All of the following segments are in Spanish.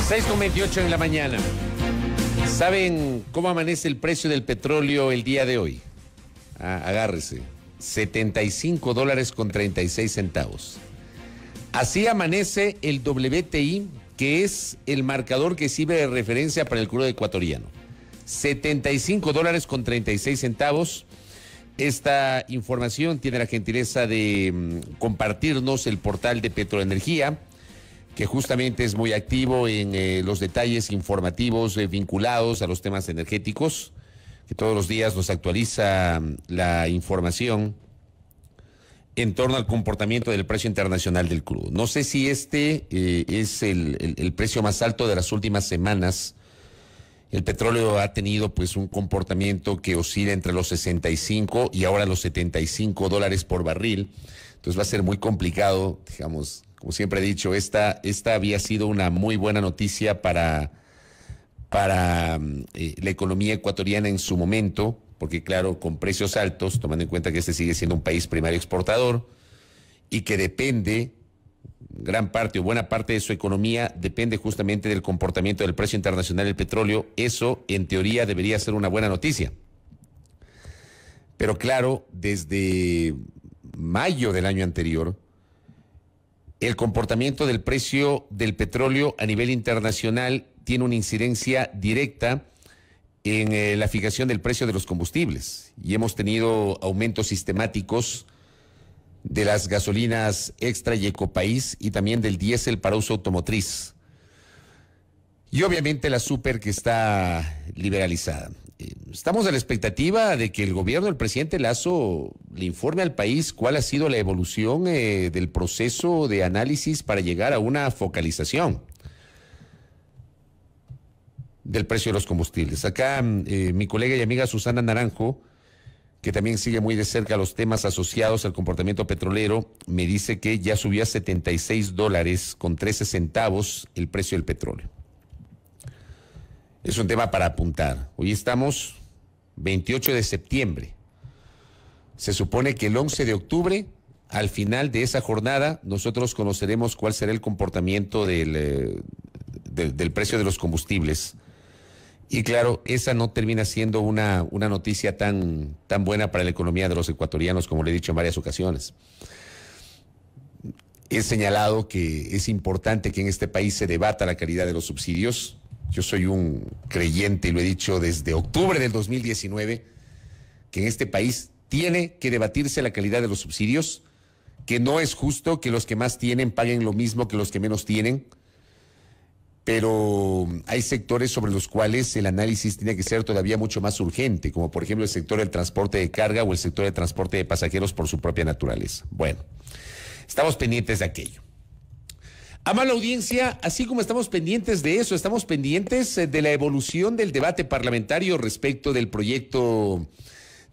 6:28 en la mañana. ¿Saben cómo amanece el precio del petróleo el día de hoy? Agárrese. $75.36. Así amanece el WTI, que es el marcador que sirve de referencia para el crudo ecuatoriano. $75.36. Esta información tiene la gentileza de compartirnos el portal de Petroenergía, que justamente es muy activo en los detalles informativos vinculados a los temas energéticos, que todos los días nos actualiza la información en torno al comportamiento del precio internacional del crudo. No sé si este es el precio más alto de las últimas semanas. El petróleo ha tenido pues un comportamiento que oscila entre los 65 y ahora los $75 por barril. Entonces va a ser muy complicado, digamos, como siempre he dicho, esta había sido una muy buena noticia para la economía ecuatoriana en su momento, porque claro, con precios altos, tomando en cuenta que este sigue siendo un país primario exportador y que depende, gran parte o buena parte de su economía depende justamente del comportamiento del precio internacional del petróleo. Eso, en teoría, debería ser una buena noticia. Pero claro, desde mayo del año anterior, el comportamiento del precio del petróleo a nivel internacional tiene una incidencia directa en la fijación del precio de los combustibles. Y hemos tenido aumentos sistemáticos de las gasolinas Extra y Ecopaís y también del diésel para uso automotriz. Y obviamente la super, que está liberalizada. Estamos a la expectativa de que el gobierno del presidente Lasso le informe al país cuál ha sido la evolución del proceso de análisis para llegar a una focalización del precio de los combustibles. Acá mi colega y amiga Susana Naranjo, que también sigue muy de cerca los temas asociados al comportamiento petrolero, me dice que ya subió a $76.13 el precio del petróleo. Es un tema para apuntar. Hoy estamos 28 de septiembre. Se supone que el 11 de octubre, al final de esa jornada, nosotros conoceremos cuál será el comportamiento del precio de los combustibles. Y claro, esa no termina siendo una noticia tan buena para la economía de los ecuatorianos, como le he dicho en varias ocasiones. He señalado que es importante que en este país se debata la calidad de los subsidios. Yo soy un creyente, y lo he dicho desde octubre del 2019, que en este país tiene que debatirse la calidad de los subsidios, que no es justo que los que más tienen paguen lo mismo que los que menos tienen, pero hay sectores sobre los cuales el análisis tiene que ser todavía mucho más urgente, como por ejemplo el sector del transporte de carga o el sector del transporte de pasajeros por su propia naturaleza. Bueno, estamos pendientes de aquello. Amable audiencia, así como estamos pendientes de eso, estamos pendientes de la evolución del debate parlamentario respecto del proyecto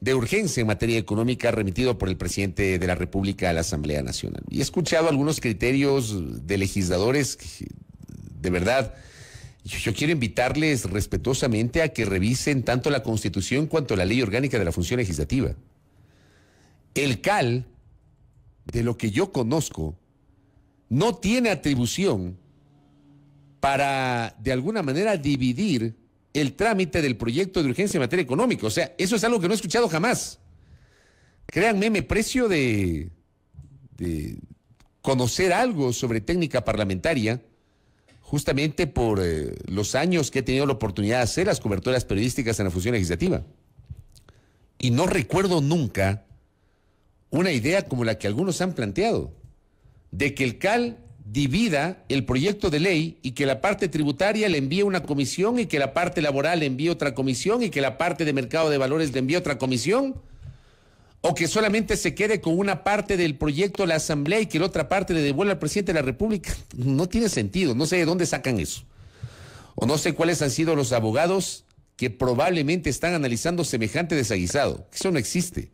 de urgencia en materia económica remitido por el presidente de la República a la Asamblea Nacional. Y he escuchado algunos criterios de legisladores que, de verdad, yo quiero invitarles respetuosamente a que revisen tanto la Constitución cuanto la Ley Orgánica de la Función Legislativa. El CAL, de lo que yo conozco, no tiene atribución para, de alguna manera, dividir el trámite del proyecto de urgencia en materia económica. O sea, eso es algo que no he escuchado jamás. Créanme, me precio de conocer algo sobre técnica parlamentaria, justamente por los años que he tenido la oportunidad de hacer las coberturas periodísticas en la Función Legislativa. Y no recuerdo nunca una idea como la que algunos han planteado, de que el CAL divida el proyecto de ley y que la parte tributaria le envíe una comisión y que la parte laboral le envíe otra comisión y que la parte de mercado de valores le envíe otra comisión, o que solamente se quede con una parte del proyecto a la Asamblea y que la otra parte le devuelva al presidente de la República. No tiene sentido, no sé de dónde sacan eso. O no sé cuáles han sido los abogados que probablemente están analizando semejante desaguisado. Eso no existe.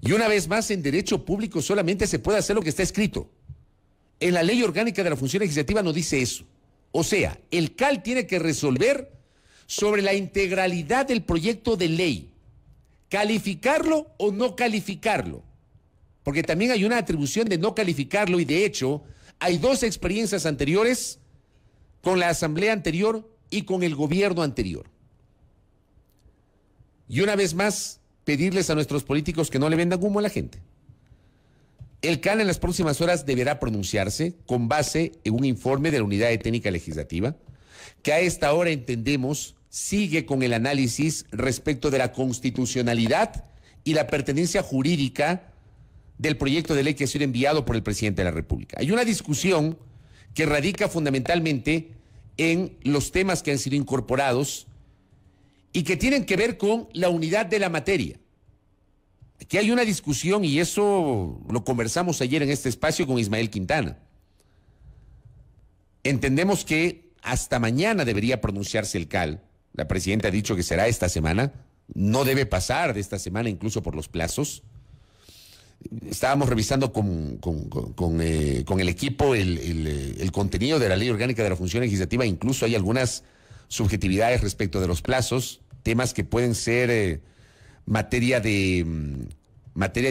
Y una vez más, en derecho público solamente se puede hacer lo que está escrito. En la Ley Orgánica de la Función Legislativa no dice eso. O sea, el CAL tiene que resolver sobre la integralidad del proyecto de ley, calificarlo o no calificarlo, porque también hay una atribución de no calificarlo y de hecho hay dos experiencias anteriores con la asamblea anterior y con el gobierno anterior. Y una vez más, pedirles a nuestros políticos que no le vendan humo a la gente. El CAL en las próximas horas deberá pronunciarse con base en un informe de la Unidad de Técnica Legislativa, que a esta hora entendemos sigue con el análisis respecto de la constitucionalidad y la pertenencia jurídica del proyecto de ley que ha sido enviado por el presidente de la República. Hay una discusión que radica fundamentalmente en los temas que han sido incorporados y que tienen que ver con la unidad de la materia. Aquí hay una discusión, y eso lo conversamos ayer en este espacio con Ismael Quintana. Entendemos que hasta mañana debería pronunciarse el CAL. La presidenta ha dicho que será esta semana. No debe pasar de esta semana, incluso por los plazos. Estábamos revisando con el equipo el contenido de la Ley Orgánica de la Función Legislativa. Incluso hay algunas subjetividades respecto de los plazos, temas que pueden ser materia de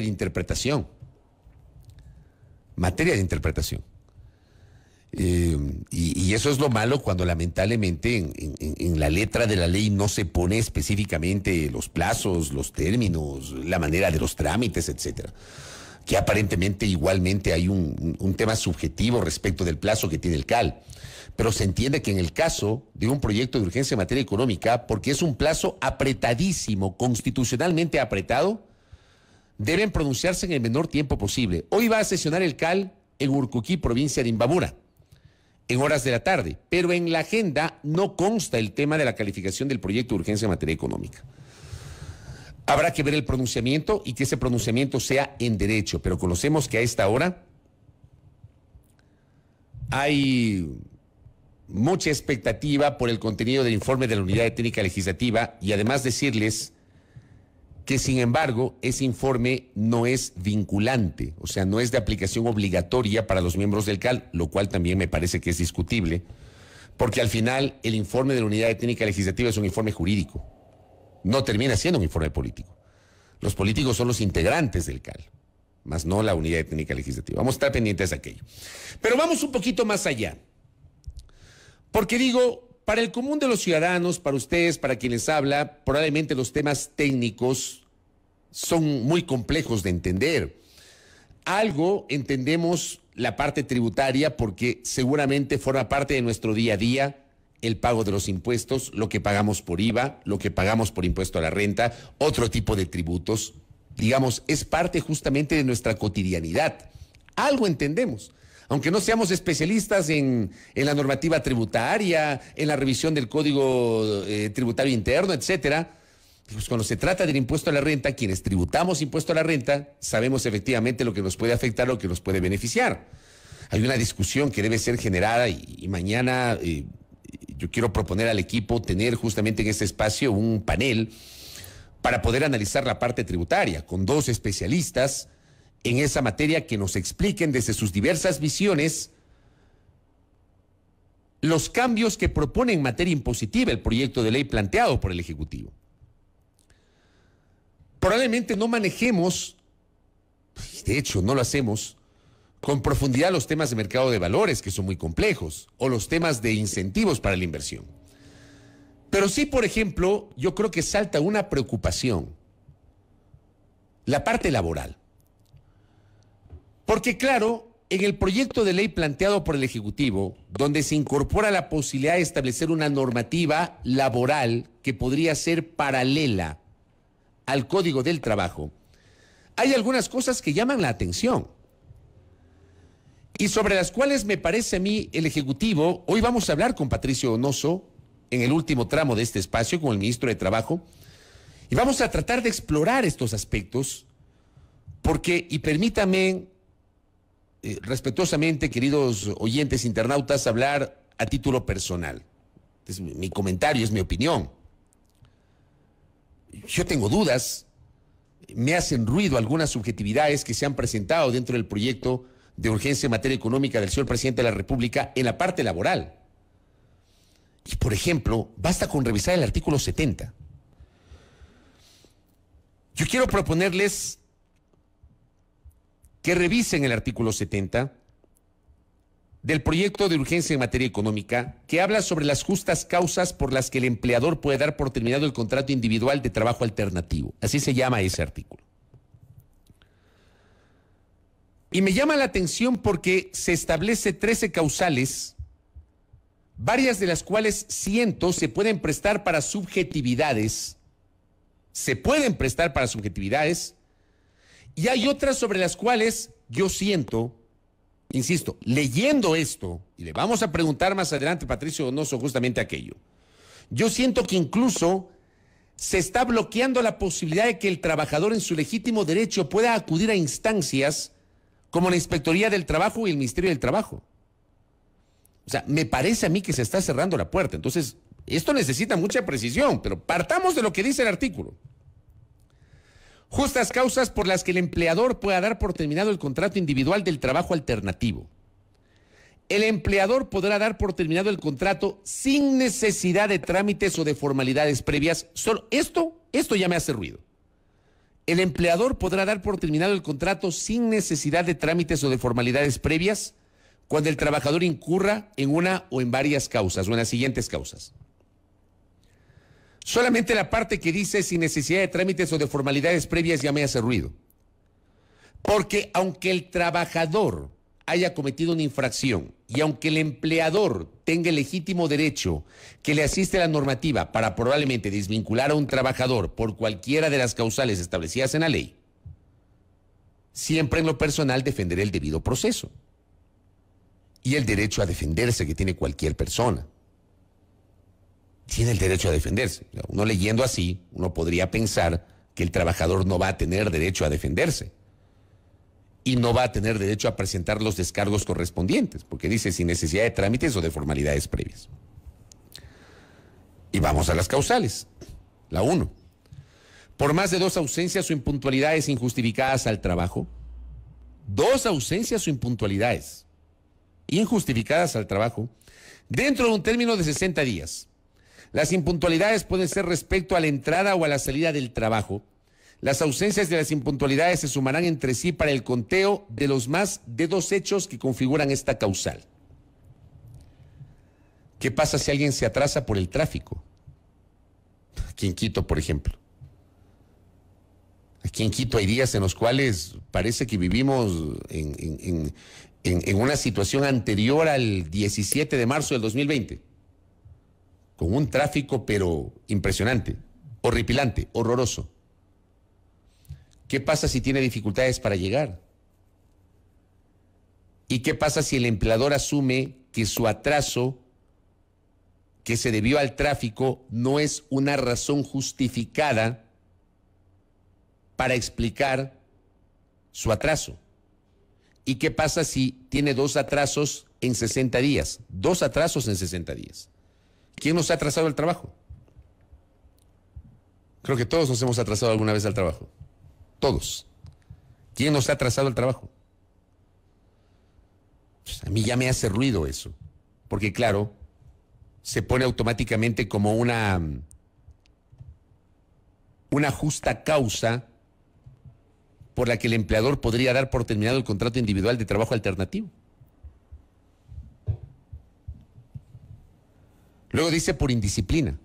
interpretación. Materia de interpretación. Y eso es lo malo cuando lamentablemente en la letra de la ley no se pone específicamente los plazos, los términos, la manera de los trámites, etcétera. Que aparentemente igualmente hay un tema subjetivo respecto del plazo que tiene el CAL. Pero se entiende que en el caso de un proyecto de urgencia en materia económica, porque es un plazo apretadísimo, constitucionalmente apretado, deben pronunciarse en el menor tiempo posible. Hoy va a sesionar el CAL en Urcuquí, provincia de Imbabura, en horas de la tarde, pero en la agenda no consta el tema de la calificación del proyecto de urgencia en materia económica. Habrá que ver el pronunciamiento y que ese pronunciamiento sea en derecho, pero conocemos que a esta hora hay mucha expectativa por el contenido del informe de la Unidad de Técnica Legislativa y además decirles que, sin embargo, ese informe no es vinculante, o sea, no es de aplicación obligatoria para los miembros del CAL, lo cual también me parece que es discutible, porque al final el informe de la Unidad de Técnica Legislativa es un informe jurídico, no termina siendo un informe político. Los políticos son los integrantes del CAL, más no la Unidad de Técnica Legislativa. Vamos a estar pendientes de aquello. Pero vamos un poquito más allá. Porque digo, para el común de los ciudadanos, para ustedes, para quienes habla, probablemente los temas técnicos son muy complejos de entender. Algo entendemos la parte tributaria porque seguramente forma parte de nuestro día a día, el pago de los impuestos, lo que pagamos por IVA, lo que pagamos por impuesto a la renta, otro tipo de tributos. Digamos, es parte justamente de nuestra cotidianidad. Algo entendemos. Aunque no seamos especialistas en la normativa tributaria, en la revisión del Código Tributario Interno, etcétera, pues cuando se trata del impuesto a la renta, quienes tributamos impuesto a la renta, sabemos efectivamente lo que nos puede afectar, lo que nos puede beneficiar. Hay una discusión que debe ser generada y mañana yo quiero proponer al equipo tener justamente en este espacio un panel para poder analizar la parte tributaria con dos especialistas en esa materia que nos expliquen desde sus diversas visiones los cambios que propone en materia impositiva el proyecto de ley planteado por el Ejecutivo. Probablemente no manejemos, de hecho no lo hacemos, con profundidad los temas de mercado de valores, que son muy complejos, o los temas de incentivos para la inversión. Pero sí, por ejemplo, yo creo que salta una preocupación, la parte laboral. Porque claro, en el proyecto de ley planteado por el Ejecutivo, donde se incorpora la posibilidad de establecer una normativa laboral que podría ser paralela al Código del Trabajo, hay algunas cosas que llaman la atención y sobre las cuales me parece a mí el Ejecutivo, hoy vamos a hablar con Patricio Donoso en el último tramo de este espacio con el ministro de Trabajo y vamos a tratar de explorar estos aspectos porque, y permítame respetuosamente, queridos oyentes internautas, hablar a título personal. Es mi comentario, es mi opinión. Yo tengo dudas, me hacen ruido algunas subjetividades que se han presentado dentro del proyecto de urgencia en materia económica del señor presidente de la República en la parte laboral. Y, por ejemplo, basta con revisar el artículo 70. Yo quiero proponerles que revisen el artículo 70 del proyecto de urgencia en materia económica que habla sobre las justas causas por las que el empleador puede dar por terminado el contrato individual de trabajo alternativo. Así se llama ese artículo. Y me llama la atención porque se establece 13 causales, varias de las cuales siento se pueden prestar para subjetividades. Se pueden prestar para subjetividades. Y hay otras sobre las cuales yo siento, insisto, leyendo esto, y le vamos a preguntar más adelante, Patricio Donoso, justamente aquello. Yo siento que incluso se está bloqueando la posibilidad de que el trabajador en su legítimo derecho pueda acudir a instancias como la Inspectoría del Trabajo y el Ministerio del Trabajo. O sea, me parece a mí que se está cerrando la puerta. Entonces, esto necesita mucha precisión, pero partamos de lo que dice el artículo. Justas causas por las que el empleador pueda dar por terminado el contrato individual del trabajo alternativo. El empleador podrá dar por terminado el contrato sin necesidad de trámites o de formalidades previas. Solo esto ya me hace ruido. El empleador podrá dar por terminado el contrato sin necesidad de trámites o de formalidades previas cuando el trabajador incurra en una o en varias causas o en las siguientes causas. Solamente la parte que dice sin necesidad de trámites o de formalidades previas ya me hace ruido. Porque aunque el trabajador haya cometido una infracción y aunque el empleador tenga el legítimo derecho que le asiste a la normativa para probablemente desvincular a un trabajador por cualquiera de las causales establecidas en la ley, siempre en lo personal defenderé el debido proceso y el derecho a defenderse que tiene cualquier persona. Tiene el derecho a defenderse. Uno leyendo así, uno podría pensar que el trabajador no va a tener derecho a defenderse y no va a tener derecho a presentar los descargos correspondientes, porque dice sin necesidad de trámites o de formalidades previas. Y vamos a las causales. La 1. Por más de 2 ausencias o impuntualidades injustificadas al trabajo. 2 ausencias o impuntualidades injustificadas al trabajo dentro de un término de 60 días. Las impuntualidades pueden ser respecto a la entrada o a la salida del trabajo. Las ausencias de las impuntualidades se sumarán entre sí para el conteo de los más de 2 hechos que configuran esta causal. ¿Qué pasa si alguien se atrasa por el tráfico? Aquí en Quito, por ejemplo. Aquí en Quito hay días en los cuales parece que vivimos en una situación anterior al 17 de marzo del 2020. Con un tráfico pero impresionante, horripilante, horroroso. ¿Qué pasa si tiene dificultades para llegar? ¿Y qué pasa si el empleador asume que su atraso, que se debió al tráfico, no es una razón justificada para explicar su atraso? ¿Y qué pasa si tiene 2 atrasos en 60 días? 2 atrasos en 60 días. ¿Quién nos ha atrasado el trabajo? Creo que todos nos hemos atrasado alguna vez al trabajo. Todos. ¿Quién nos ha atrasado el trabajo? Pues a mí ya me hace ruido eso. Porque claro, se pone automáticamente como una justa causa por la que el empleador podría dar por terminado el contrato individual de trabajo alternativo. Luego dice por indisciplina.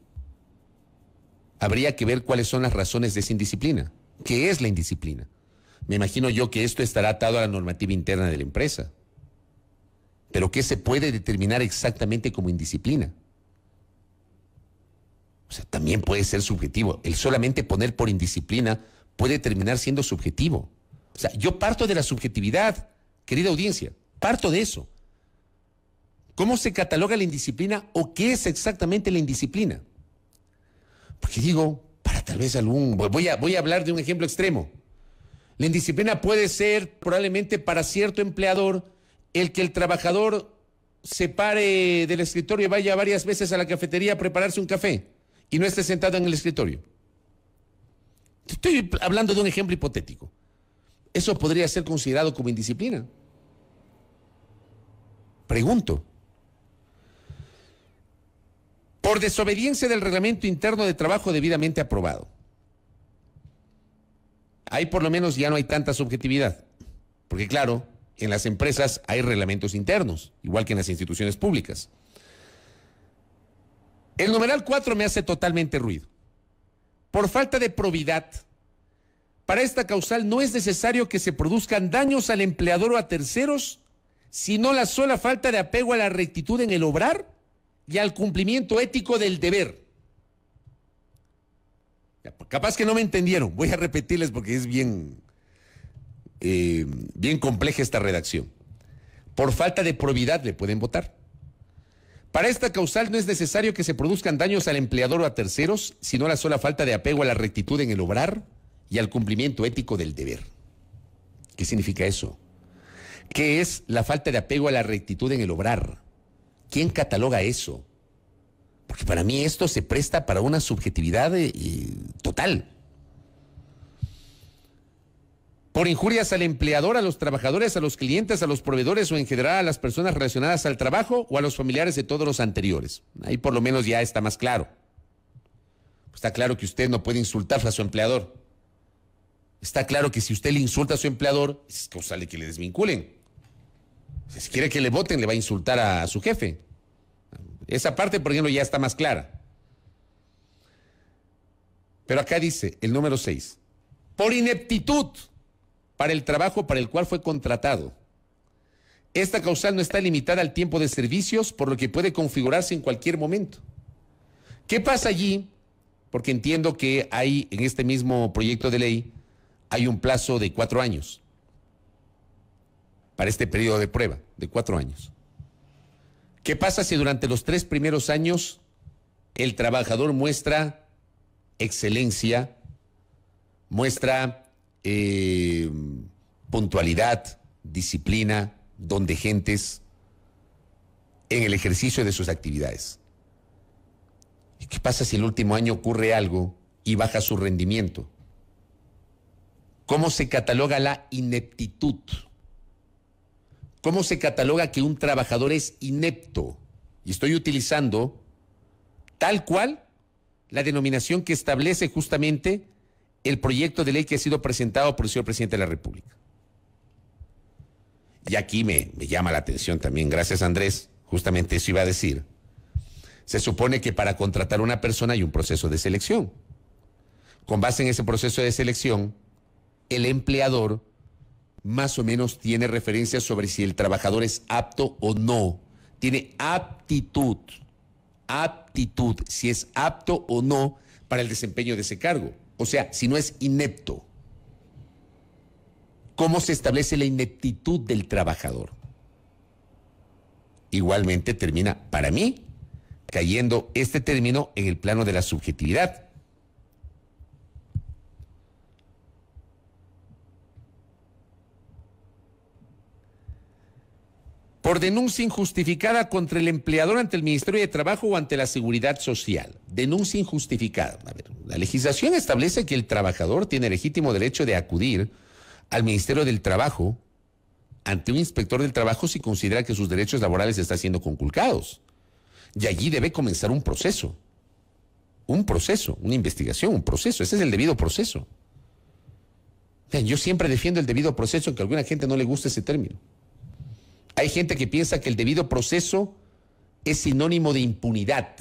Habría que ver cuáles son las razones de esa indisciplina. ¿Qué es la indisciplina? Me imagino yo que esto estará atado a la normativa interna de la empresa. Pero ¿qué se puede determinar exactamente como indisciplina? O sea, también puede ser subjetivo. El solamente poner por indisciplina puede terminar siendo subjetivo. O sea, yo parto de la subjetividad, querida audiencia, parto de eso. ¿Cómo se cataloga la indisciplina o qué es exactamente la indisciplina? Porque digo, para tal vez voy a hablar de un ejemplo extremo. La indisciplina puede ser probablemente para cierto empleador el que el trabajador se pare del escritorio y vaya varias veces a la cafetería a prepararse un café y no esté sentado en el escritorio. Estoy hablando de un ejemplo hipotético. ¿Eso podría ser considerado como indisciplina? Pregunto. Por desobediencia del reglamento interno de trabajo debidamente aprobado. Ahí por lo menos ya no hay tanta subjetividad. Porque claro, en las empresas hay reglamentos internos, igual que en las instituciones públicas. El numeral 4 me hace totalmente ruido. Por falta de probidad, para esta causal no es necesario que se produzcan daños al empleador o a terceros, sino la sola falta de apego a la rectitud en el obrar y al cumplimiento ético del deber. Capaz que no me entendieron, voy a repetirles porque es bien compleja esta redacción. Por falta de probidad le pueden votar. Para esta causal no es necesario que se produzcan daños al empleador o a terceros, sino la sola falta de apego a la rectitud en el obrar y al cumplimiento ético del deber. ¿Qué significa eso? ¿Qué es la falta de apego a la rectitud en el obrar? ¿Quién cataloga eso? Porque para mí esto se presta para una subjetividad total. Por injurias al empleador, a los trabajadores, a los clientes, a los proveedores o en general a las personas relacionadas al trabajo o a los familiares de todos los anteriores. Ahí por lo menos ya está más claro. Está claro que usted no puede insultar a su empleador. Está claro que si usted le insulta a su empleador, es causal de que le desvinculen. Si quiere que le voten, le va a insultar a su jefe. Esa parte, por ejemplo, ya está más clara. Pero acá dice el número 6. Por ineptitud para el trabajo para el cual fue contratado. Esta causal no está limitada al tiempo de servicios, por lo que puede configurarse en cualquier momento. ¿Qué pasa allí? Porque entiendo que hay, en este mismo proyecto de ley, hay un plazo de 4 años. Para este periodo de prueba, de 4 años. ¿Qué pasa si durante los 3 primeros años el trabajador muestra excelencia, muestra puntualidad, disciplina, don de gentes en el ejercicio de sus actividades? ¿Y qué pasa si el último año ocurre algo y baja su rendimiento? ¿Cómo se cataloga la ineptitud? ¿Cómo se cataloga que un trabajador es inepto? Y estoy utilizando tal cual la denominación que establece justamente el proyecto de ley que ha sido presentado por el señor presidente de la República. Y aquí me llama la atención también, gracias Andrés, justamente eso iba a decir. Se supone que para contratar a una persona hay un proceso de selección. Con base en ese proceso de selección, el empleador más o menos tiene referencias sobre si el trabajador es apto o no. Tiene aptitud, si es apto o no para el desempeño de ese cargo. O sea, si no es inepto. ¿Cómo se establece la ineptitud del trabajador? Igualmente termina, para mí, cayendo este término en el plano de la subjetividad. Por denuncia injustificada contra el empleador ante el Ministerio de Trabajo o ante la Seguridad Social. Denuncia injustificada. A ver, la legislación establece que el trabajador tiene legítimo derecho de acudir al Ministerio del Trabajo ante un inspector del trabajo si considera que sus derechos laborales están siendo conculcados. Y allí debe comenzar un proceso, una investigación, un proceso. Ese es el debido proceso. Yo siempre defiendo el debido proceso, aunque a alguna gente no le guste ese término. Hay gente que piensa que el debido proceso es sinónimo de impunidad.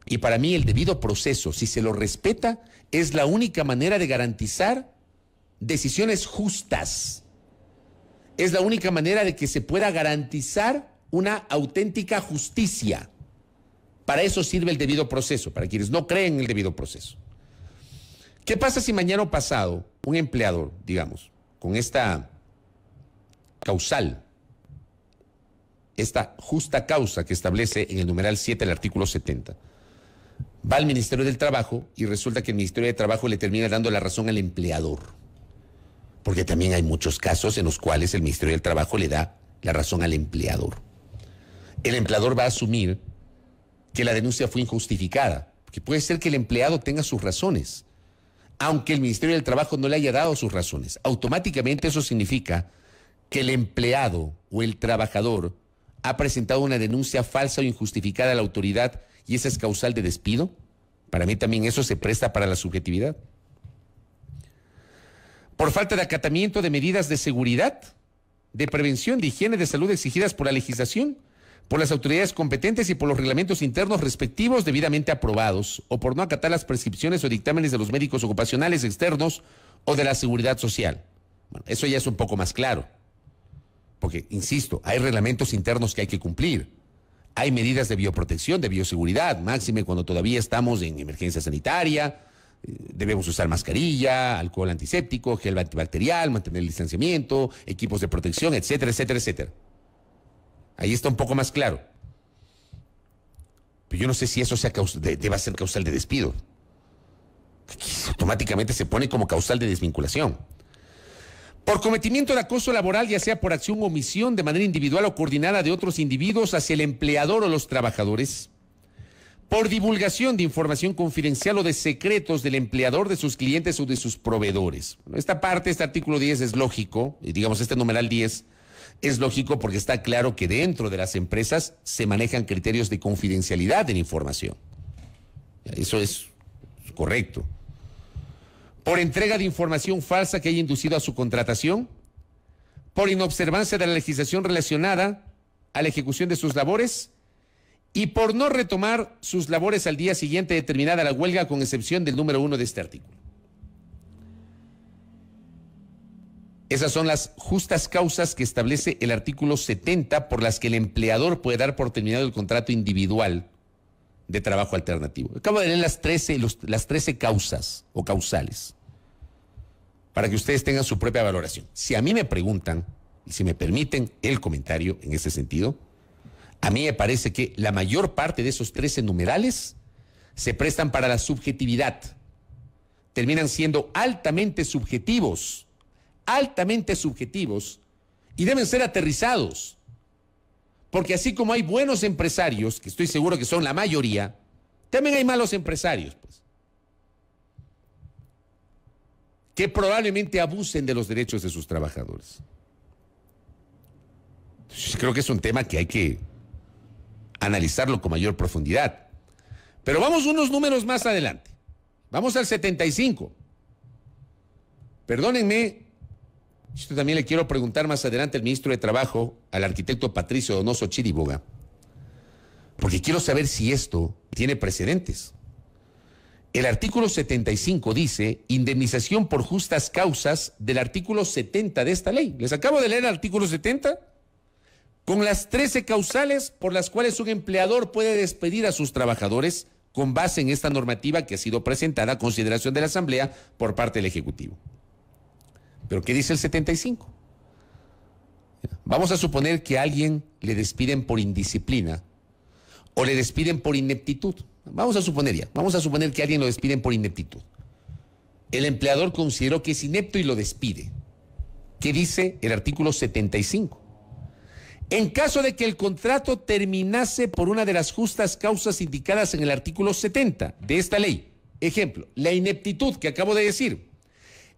Y para mí el debido proceso, si se lo respeta, es la única manera de garantizar decisiones justas. Es la única manera de que se pueda garantizar una auténtica justicia. Para eso sirve el debido proceso, para quienes no creen en el debido proceso. ¿Qué pasa si mañana o pasado un empleador, digamos, con esta causal, esta justa causa que establece en el numeral 7 del artículo 70, va al Ministerio del Trabajo y resulta que el Ministerio de Trabajo le termina dando la razón al empleador? Porque también hay muchos casos en los cuales el Ministerio del Trabajo le da la razón al empleador. El empleador va a asumir que la denuncia fue injustificada, porque puede ser que el empleado tenga sus razones, aunque el Ministerio del Trabajo no le haya dado sus razones. Automáticamente eso significa que el empleado o el trabajador ha presentado una denuncia falsa o injustificada a la autoridad y esa es causal de despido. Para mí también eso se presta para la subjetividad. Por falta de acatamiento de medidas de seguridad, de prevención, de higiene, de salud exigidas por la legislación, por las autoridades competentes y por los reglamentos internos respectivos debidamente aprobados, o por no acatar las prescripciones o dictámenes de los médicos ocupacionales externos o de la seguridad social. Bueno, eso ya es un poco más claro, porque, insisto, hay reglamentos internos que hay que cumplir, hay medidas de bioprotección, de bioseguridad, máxime cuando todavía estamos en emergencia sanitaria, debemos usar mascarilla, alcohol antiséptico, gel antibacterial, mantener el distanciamiento, equipos de protección, etcétera, etcétera, etcétera. Ahí está un poco más claro. Pero yo no sé si eso deba ser causal de despido. Automáticamente se pone como causal de desvinculación. Por cometimiento de acoso laboral, ya sea por acción o omisión de manera individual o coordinada de otros individuos hacia el empleador o los trabajadores. Por divulgación de información confidencial o de secretos del empleador, de sus clientes o de sus proveedores. Bueno, esta parte, este artículo 10 es lógico, digamos este numeral 10 es lógico porque está claro que dentro de las empresas se manejan criterios de confidencialidad de la información. Eso es correcto. Por entrega de información falsa que haya inducido a su contratación, por inobservancia de la legislación relacionada a la ejecución de sus labores y por no retomar sus labores al día siguiente de terminada la huelga, con excepción del número 1 de este artículo. Esas son las justas causas que establece el artículo 70 por las que el empleador puede dar por terminado el contrato individual de trabajo alternativo. Acabo de leer las 13 causas o causales para que ustedes tengan su propia valoración. Si a mí me preguntan, y si me permiten el comentario en ese sentido, a mí me parece que la mayor parte de esos 13 numerales se prestan para la subjetividad. Terminan siendo altamente subjetivos y deben ser aterrizados. Porque así como hay buenos empresarios, que estoy seguro que son la mayoría, también hay malos empresarios, pues, que probablemente abusen de los derechos de sus trabajadores. Entonces, creo que es un tema que hay que analizarlo con mayor profundidad. Pero vamos unos números más adelante. Vamos al 75. Perdónenme, esto también le quiero preguntar más adelante al ministro de Trabajo, al arquitecto Patricio Donoso Chiriboga, porque quiero saber si esto tiene precedentes. El artículo 75 dice indemnización por justas causas del artículo 70 de esta ley. Les acabo de leer el artículo 70 con las 13 causales por las cuales un empleador puede despedir a sus trabajadores con base en esta normativa que ha sido presentada a consideración de la Asamblea por parte del Ejecutivo. ¿Pero qué dice el 75? Vamos a suponer que a alguien le despiden por indisciplina o le despiden por ineptitud. Vamos a suponer que a alguien lo despiden por ineptitud. El empleador consideró que es inepto y lo despide. ¿Qué dice el artículo 75? En caso de que el contrato terminase por una de las justas causas indicadas en el artículo 70 de esta ley, ejemplo, la ineptitud que acabo de decir,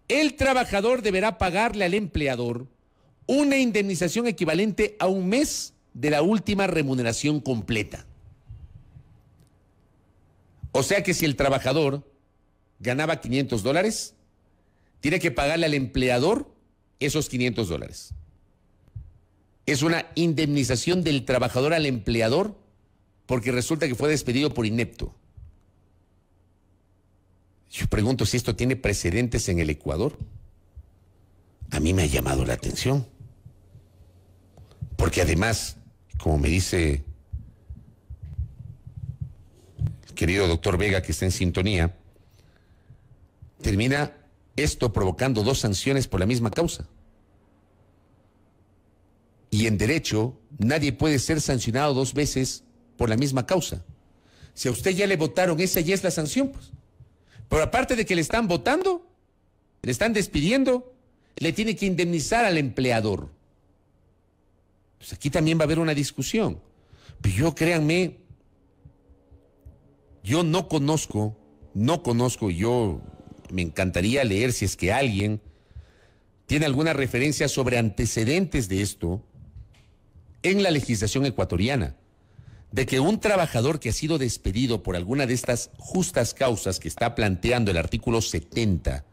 el trabajador deberá pagarle al empleador una indemnización equivalente a un mes de la última remuneración completa. O sea que si el trabajador ganaba $500, tiene que pagarle al empleador esos $500. Es una indemnización del trabajador al empleador porque resulta que fue despedido por inepto. Yo pregunto si esto tiene precedentes en el Ecuador. A mí me ha llamado la atención. Porque además, como me dice el querido doctor Vega, que está en sintonía, termina esto provocando 2 sanciones por la misma causa. Y en derecho, nadie puede ser sancionado 2 veces por la misma causa. Si a usted ya le votaron, esa ya es la sanción, pues. Pero aparte de que le están votando, le están despidiendo, le tiene que indemnizar al empleador. Pues aquí también va a haber una discusión. Pero yo, créanme, yo no conozco, yo me encantaría leer si es que alguien tiene alguna referencia sobre antecedentes de esto en la legislación ecuatoriana, de que un trabajador que ha sido despedido por alguna de estas justas causas que está planteando el artículo 70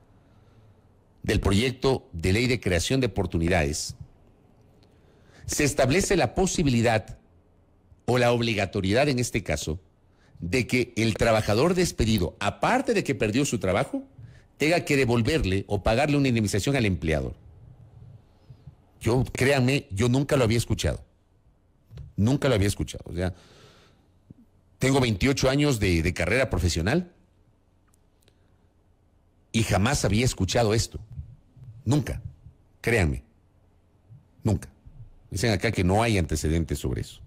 del proyecto de ley de creación de oportunidades, se establece la posibilidad o la obligatoriedad en este caso de que el trabajador despedido, aparte de que perdió su trabajo, tenga que devolverle o pagarle una indemnización al empleador. Yo, créanme, yo nunca lo había escuchado. Nunca lo había escuchado. O sea, tengo 28 años de carrera profesional y jamás había escuchado esto. Nunca. Créanme. Nunca. Dicen acá que no hay antecedentes sobre eso.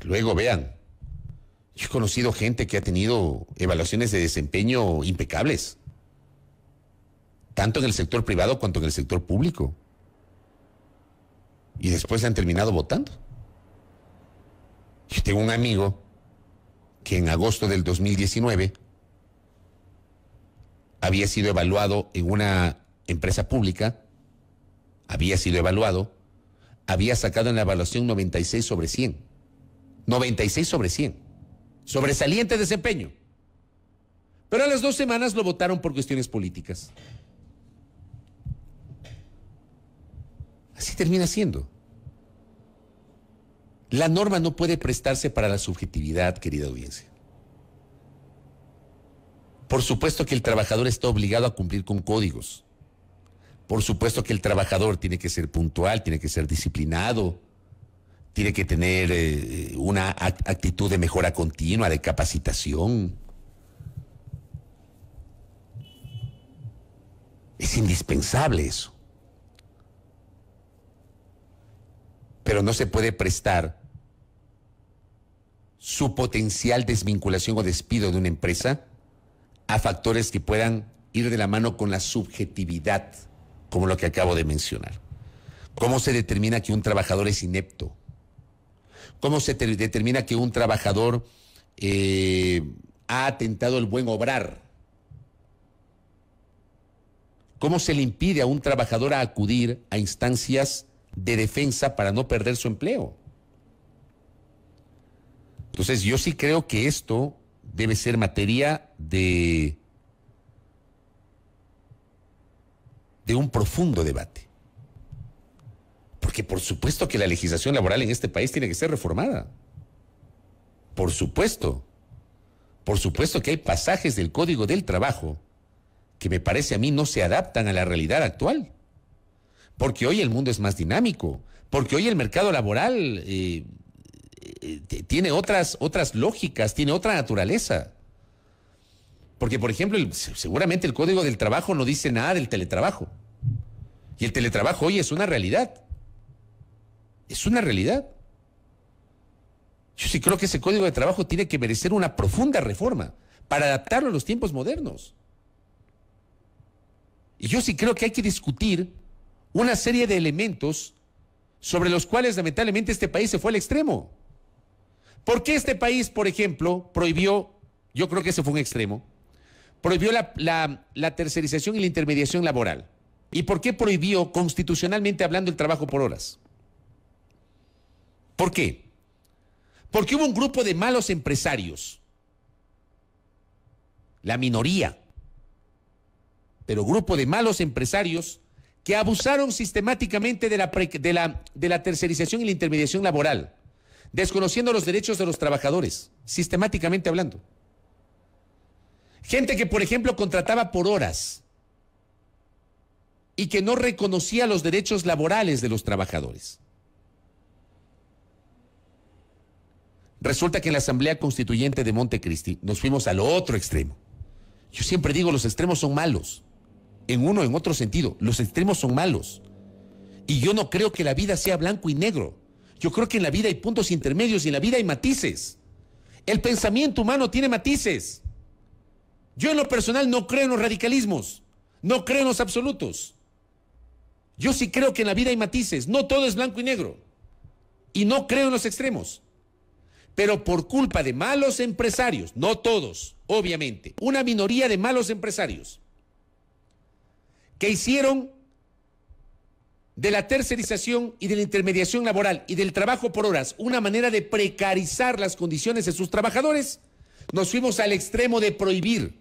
Luego vean, yo he conocido gente que ha tenido evaluaciones de desempeño impecables, tanto en el sector privado cuanto en el sector público. Y después han terminado votando. Yo tengo un amigo que en agosto del 2019 había sido evaluado en una empresa pública, había sacado en la evaluación 96 sobre 100. 96 sobre 100. Sobresaliente desempeño. Pero a las 2 semanas lo votaron por cuestiones políticas. Así termina siendo. La norma no puede prestarse para la subjetividad, querida audiencia. Por supuesto que el trabajador está obligado a cumplir con códigos. Por supuesto que el trabajador tiene que ser puntual, tiene que ser disciplinado, tiene que tener una actitud de mejora continua, de capacitación. Es indispensable eso. Pero no se puede prestar su potencial desvinculación o despido de una empresa a factores que puedan ir de la mano con la subjetividad, como lo que acabo de mencionar. ¿Cómo se determina que un trabajador es inepto? ¿Cómo se determina que un trabajador ha atentado el buen obrar? ¿Cómo se le impide a un trabajador a acudir a instancias de defensa para no perder su empleo? Entonces, yo sí creo que esto debe ser materia de un profundo debate. Porque por supuesto que la legislación laboral en este país tiene que ser reformada. Por supuesto. Por supuesto que hay pasajes del Código del Trabajo que me parece a mí no se adaptan a la realidad actual. Porque hoy el mundo es más dinámico. Porque hoy el mercado laboral tiene otras lógicas, tiene otra naturaleza. Porque, por ejemplo, seguramente el Código del Trabajo no dice nada del teletrabajo. Y el teletrabajo hoy es una realidad. Es una realidad. Yo sí creo que ese Código de Trabajo tiene que merecer una profunda reforma para adaptarlo a los tiempos modernos. Y yo sí creo que hay que discutir una serie de elementos sobre los cuales lamentablemente este país se fue al extremo. ¿Por qué este país, por ejemplo, prohibió, yo creo que ese fue un extremo, prohibió la tercerización y la intermediación laboral? ¿Y por qué prohibió constitucionalmente hablando el trabajo por horas? ¿Por qué? Porque hubo un grupo de malos empresarios, la minoría, pero grupo de malos empresarios que abusaron sistemáticamente de la tercerización y la intermediación laboral, desconociendo los derechos de los trabajadores, sistemáticamente hablando. Gente que, por ejemplo, contrataba por horas y que no reconocía los derechos laborales de los trabajadores. Resulta que en la Asamblea Constituyente de Montecristi nos fuimos al otro extremo. Yo siempre digo, los extremos son malos. En uno, en otro sentido, los extremos son malos. Y yo no creo que la vida sea blanco y negro. Yo creo que en la vida hay puntos intermedios y en la vida hay matices. El pensamiento humano tiene matices. Yo en lo personal no creo en los radicalismos, no creo en los absolutos. Yo sí creo que en la vida hay matices, no todo es blanco y negro. Y no creo en los extremos. Pero por culpa de malos empresarios, no todos, obviamente, una minoría de malos empresarios, que hicieron de la tercerización y de la intermediación laboral y del trabajo por horas una manera de precarizar las condiciones de sus trabajadores, nos fuimos al extremo de prohibir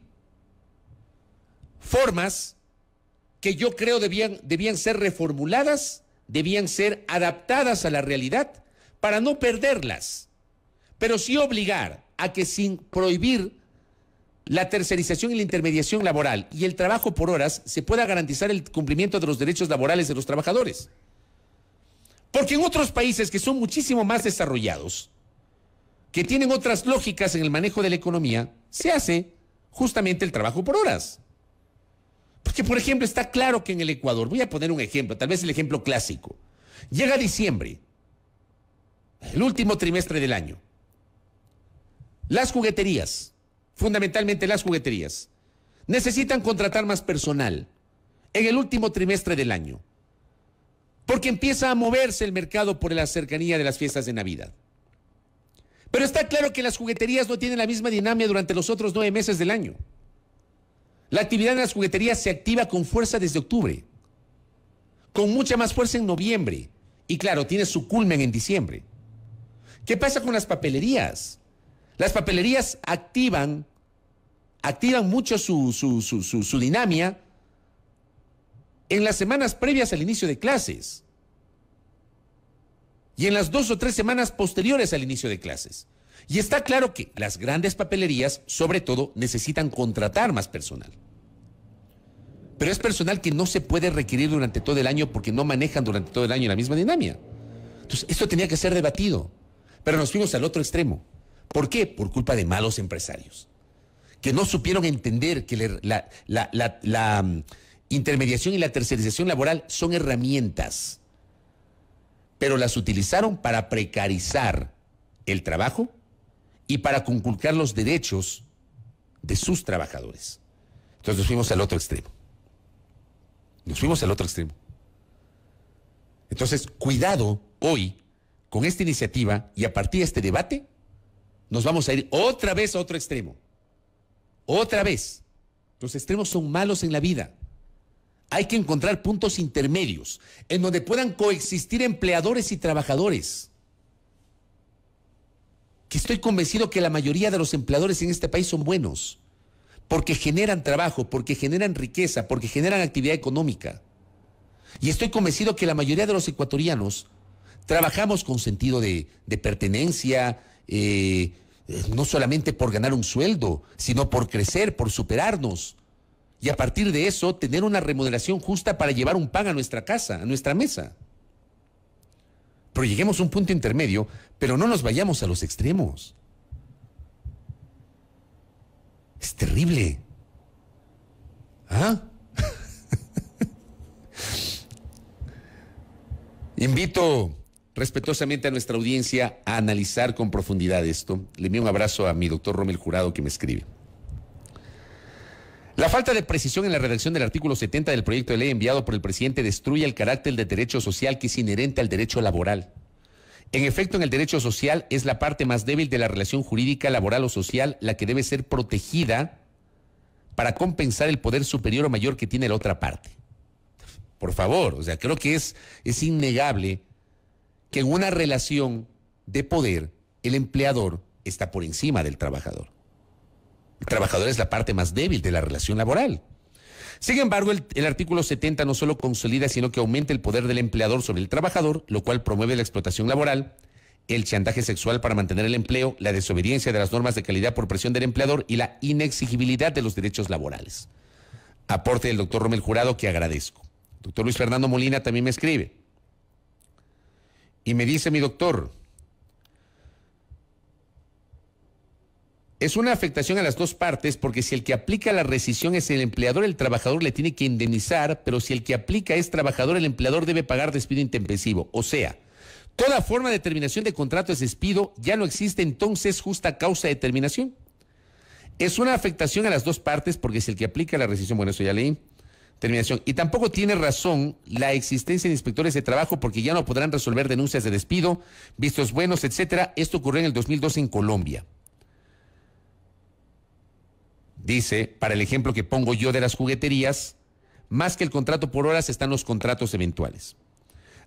formas que yo creo debían ser reformuladas debían ser adaptadas a la realidad para no perderlas, pero sí obligar a que sin prohibir la tercerización y la intermediación laboral y el trabajo por horas se pueda garantizar el cumplimiento de los derechos laborales de los trabajadores. Porque en otros países que son muchísimo más desarrollados, que tienen otras lógicas en el manejo de la economía, se hace justamente el trabajo por horas. Porque, por ejemplo, está claro que en el Ecuador, voy a poner un ejemplo, tal vez el ejemplo clásico, llega diciembre, el último trimestre del año, las jugueterías, fundamentalmente las jugueterías, necesitan contratar más personal en el último trimestre del año, porque empieza a moverse el mercado por la cercanía de las fiestas de Navidad. Pero está claro que las jugueterías no tienen la misma dinámica durante los otros 9 meses del año. La actividad en las jugueterías se activa con fuerza desde octubre, con mucha más fuerza en noviembre, y claro, tiene su culmen en diciembre. ¿Qué pasa con las papelerías? Las papelerías activan mucho su dinámica en las semanas previas al inicio de clases y en las 2 o 3 semanas posteriores al inicio de clases. Y está claro que las grandes papelerías, sobre todo, necesitan contratar más personal. Pero es personal que no se puede requerir durante todo el año porque no manejan durante todo el año la misma dinámica. Entonces, esto tenía que ser debatido, pero nos fuimos al otro extremo. ¿Por qué? Por culpa de malos empresarios, que no supieron entender que la intermediación y la tercerización laboral son herramientas, pero las utilizaron para precarizar el trabajo y para conculcar los derechos de sus trabajadores. Entonces nos fuimos al otro extremo. Entonces, cuidado hoy con esta iniciativa y a partir de este debate nos vamos a ir otra vez a otro extremo. Otra vez. Los extremos son malos en la vida. Hay que encontrar puntos intermedios en donde puedan coexistir empleadores y trabajadores. Que estoy convencido que la mayoría de los empleadores en este país son buenos, porque generan trabajo, porque generan riqueza, porque generan actividad económica. Y estoy convencido que la mayoría de los ecuatorianos trabajamos con sentido de pertenencia, no solamente por ganar un sueldo, sino por crecer, por superarnos. Y a partir de eso, tener una remuneración justa para llevar un pan a nuestra casa, a nuestra mesa. Pero lleguemos a un punto intermedio, pero no nos vayamos a los extremos. Es terrible. ¿Ah? Invito respetuosamente a nuestra audiencia a analizar con profundidad esto. Le envío un abrazo a mi doctor Rommel Jurado que me escribe. La falta de precisión en la redacción del artículo 70 del proyecto de ley enviado por el presidente destruye el carácter de derecho social que es inherente al derecho laboral. En efecto, en el derecho social es la parte más débil de la relación jurídica, laboral o social la que debe ser protegida para compensar el poder superior o mayor que tiene la otra parte. Por favor, o sea, creo que es innegable que en una relación de poder el empleador está por encima del trabajador. El trabajador es la parte más débil de la relación laboral. Sin embargo, el artículo 70 no solo consolida, sino que aumenta el poder del empleador sobre el trabajador, lo cual promueve la explotación laboral, el chantaje sexual para mantener el empleo, la desobediencia de las normas de calidad por presión del empleador y la inexigibilidad de los derechos laborales. Aporte del doctor Rommel Jurado que agradezco. Doctor Luis Fernando Molina también me escribe. Y me dice mi doctor, es una afectación a las dos partes porque si el que aplica la rescisión es el empleador, el trabajador le tiene que indemnizar, pero si el que aplica es trabajador, el empleador debe pagar despido intempestivo. O sea, toda forma de terminación de contrato es despido, ya no existe entonces justa causa de terminación. Es una afectación a las dos partes porque si el que aplica la rescisión, bueno, eso ya leí, terminación. Y tampoco tiene razón la existencia de inspectores de trabajo porque ya no podrán resolver denuncias de despido, vistos buenos, etcétera. Esto ocurrió en el 2012 en Colombia. Dice, para el ejemplo que pongo yo de las jugueterías, más que el contrato por horas están los contratos eventuales.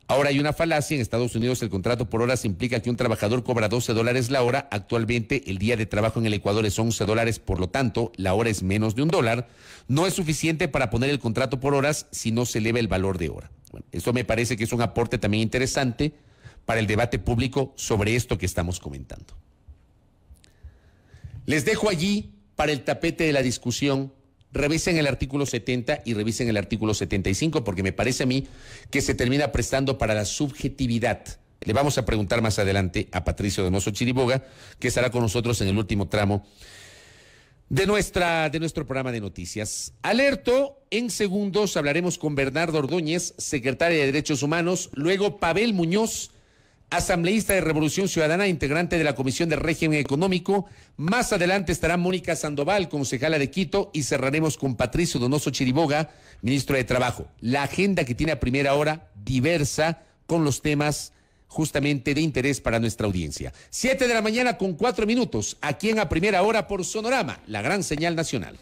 Ahora hay una falacia. En Estados Unidos el contrato por horas implica que un trabajador cobra $12 la hora. Actualmente el día de trabajo en el Ecuador es $11, por lo tanto la hora es menos de $1. No es suficiente para poner el contrato por horas si no se eleva el valor de hora. Bueno, esto me parece que es un aporte también interesante para el debate público sobre esto que estamos comentando. Les dejo allí para el tapete de la discusión. Revisen el artículo 70 y revisen el artículo 75, porque me parece a mí que se termina prestando para la subjetividad. Le vamos a preguntar más adelante a Patricio Donoso Chiriboga, que estará con nosotros en el último tramo de nuestro programa de noticias. Alerto, en segundos hablaremos con Bernardo Ordóñez, secretario de Derechos Humanos, luego Pavel Muñoz, asambleísta de Revolución Ciudadana, integrante de la Comisión de Régimen Económico. Más adelante estará Mónica Sandoval, concejala de Quito, y cerraremos con Patricio Donoso Chiriboga, ministro de Trabajo. La agenda que tiene a primera hora, diversa, con los temas justamente de interés para nuestra audiencia. 7 de la mañana con 4 minutos, aquí en A Primera Hora por Sonorama, la gran señal nacional.